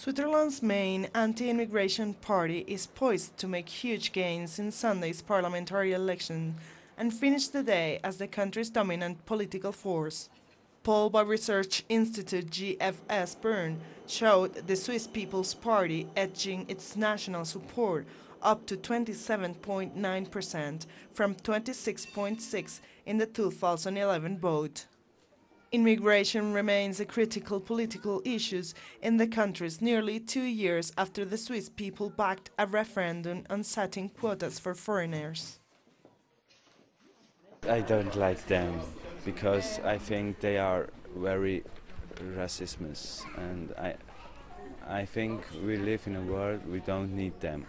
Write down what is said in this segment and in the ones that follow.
Switzerland's main anti-immigration party is poised to make huge gains in Sunday's parliamentary election and finish the day as the country's dominant political force. Poll by research institute GFS Bern showed the Swiss People's Party edging its national support up to 27.9% from 26.6% in the 2011 vote. Immigration remains a critical political issue in the country nearly 2 years after the Swiss people backed a referendum on setting quotas for foreigners. I don't like them because I think they are very racist, and I think we live in a world we don't need them.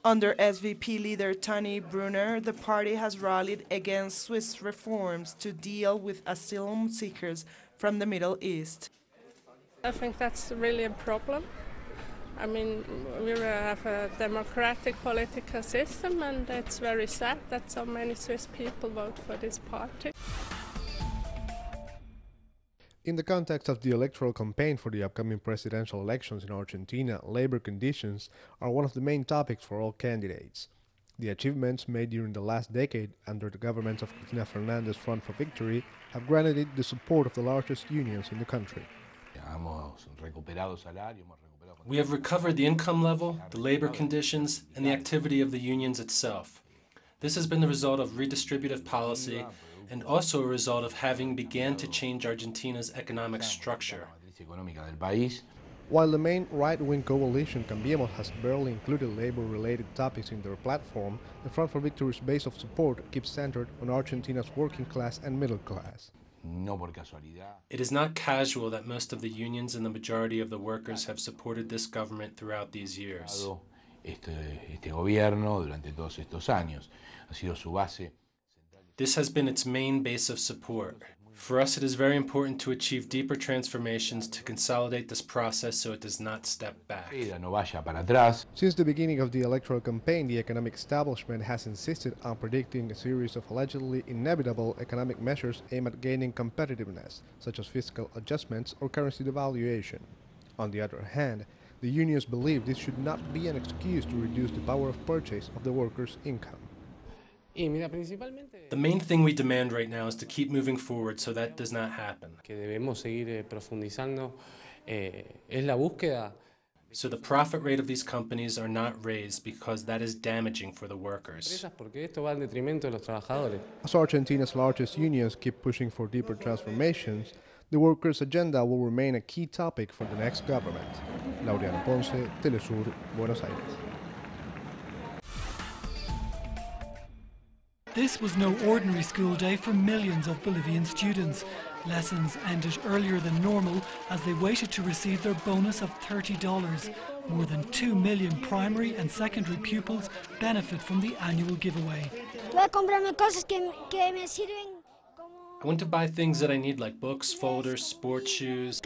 Under SVP leader Tani Brunner, the party has rallied against Swiss reforms to deal with asylum seekers from the Middle East. I think that's really a problem. I mean, we have a democratic political system, and it's very sad that so many Swiss people vote for this party. In the context of the electoral campaign for the upcoming presidential elections in Argentina, labor conditions are one of the main topics for all candidates. The achievements made during the last decade under the government of Cristina Fernández's Front for Victory have granted it the support of the largest unions in the country. We have recovered the income level, the labor conditions, and the activity of the unions itself. This has been the result of redistributive policy and also a result of having began to change Argentina's economic structure. While the main right-wing coalition Cambiemos has barely included labor-related topics in their platform, the Front for Victory's base of support keeps centered on Argentina's working class and middle class. It is not casual that most of the unions and the majority of the workers have supported this government throughout these years. This has been its main base of support. For us, it is very important to achieve deeper transformations to consolidate this process so it does not step back. Since the beginning of the electoral campaign, the economic establishment has insisted on predicting a series of allegedly inevitable economic measures aimed at gaining competitiveness, such as fiscal adjustments or currency devaluation. On the other hand, the unions believe this should not be an excuse to reduce the power of purchase of the workers' income. The main thing we demand right now is to keep moving forward so that does not happen. So the profit rate of these companies are not raised because that is damaging for the workers. As Argentina's largest unions keep pushing for deeper transformations, the workers' agenda will remain a key topic for the next government. Laureano Ponce, Telesur, Buenos Aires. This was no ordinary school day for millions of Bolivian students. Lessons ended earlier than normal as they waited to receive their bonus of $30. More than 2 million primary and secondary pupils benefit from the annual giveaway. I want to buy things that I need like books, folders, sports shoes,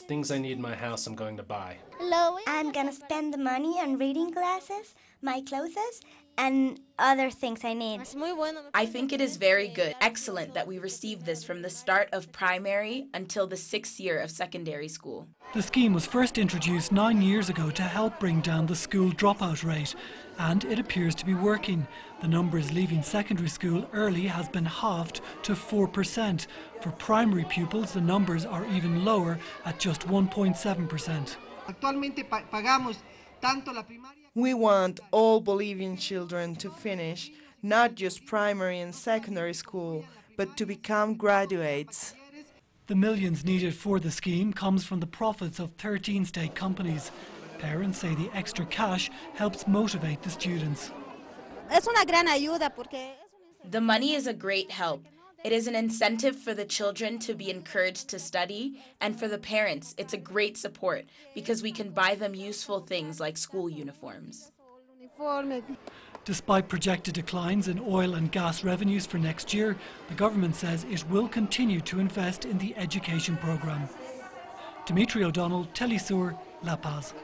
things I need in my house I'm going to buy. I'm going to spend the money on reading glasses, my clothes, and other things I need. I think it is very good, excellent that we received this from the start of primary until the 6th year of secondary school. The scheme was first introduced 9 years ago to help bring down the school dropout rate, and it appears to be working. The numbers leaving secondary school early has been halved to 4%. For primary pupils, the numbers are even lower at just 1.7%. We want all Bolivian children to finish not just primary and secondary school, but to become graduates. The millions needed for the scheme comes from the profits of 13 state companies. Parents say the extra cash helps motivate the students. The money is a great help. It is an incentive for the children to be encouraged to study, and for the parents, it's a great support because we can buy them useful things like school uniforms. Despite projected declines in oil and gas revenues for next year, the government says it will continue to invest in the education programme. Dimitri O'Donnell, Telesur, La Paz.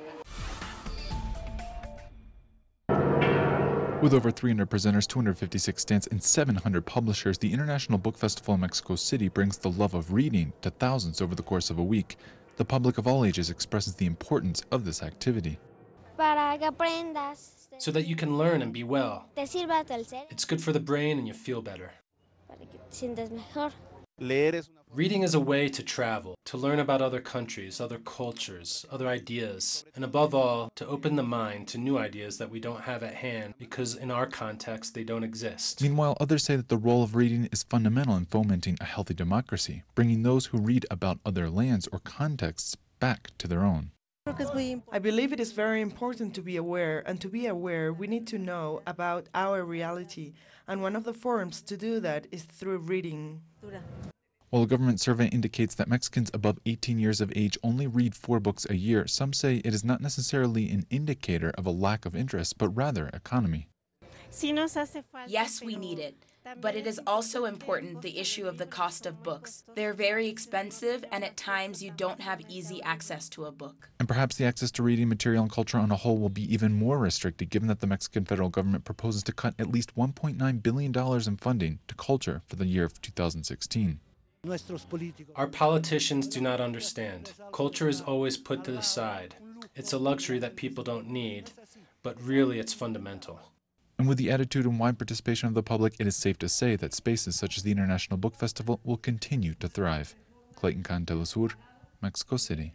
With over 300 presenters, 256 stands, and 700 publishers, the International Book Festival in Mexico City brings the love of reading to thousands over the course of a week. The public of all ages expresses the importance of this activity. So that you can learn and be well. It's good for the brain and you feel better. Reading is a way to travel, to learn about other countries, other cultures, other ideas, and above all, to open the mind to new ideas that we don't have at hand because in our context they don't exist. Meanwhile, others say that the role of reading is fundamental in fomenting a healthy democracy, bringing those who read about other lands or contexts back to their own. I believe it is very important to be aware, and to be aware we need to know about our reality, and one of the forms to do that is through reading. While a government survey indicates that Mexicans above 18 years of age only read 4 books a year, some say it is not necessarily an indicator of a lack of interest, but rather economy. Yes, we need it, but it is also important the issue of the cost of books. They're very expensive, and at times you don't have easy access to a book. And perhaps the access to reading material and culture on a whole will be even more restricted, given that the Mexican federal government proposes to cut at least $1.9 billion in funding to culture for the year of 2016. Our politicians do not understand. Culture is always put to the side. It's a luxury that people don't need, but really it's fundamental. And with the attitude and wide participation of the public, it is safe to say that spaces such as the International Book Festival will continue to thrive. Clayton Can, Telesur, Mexico City.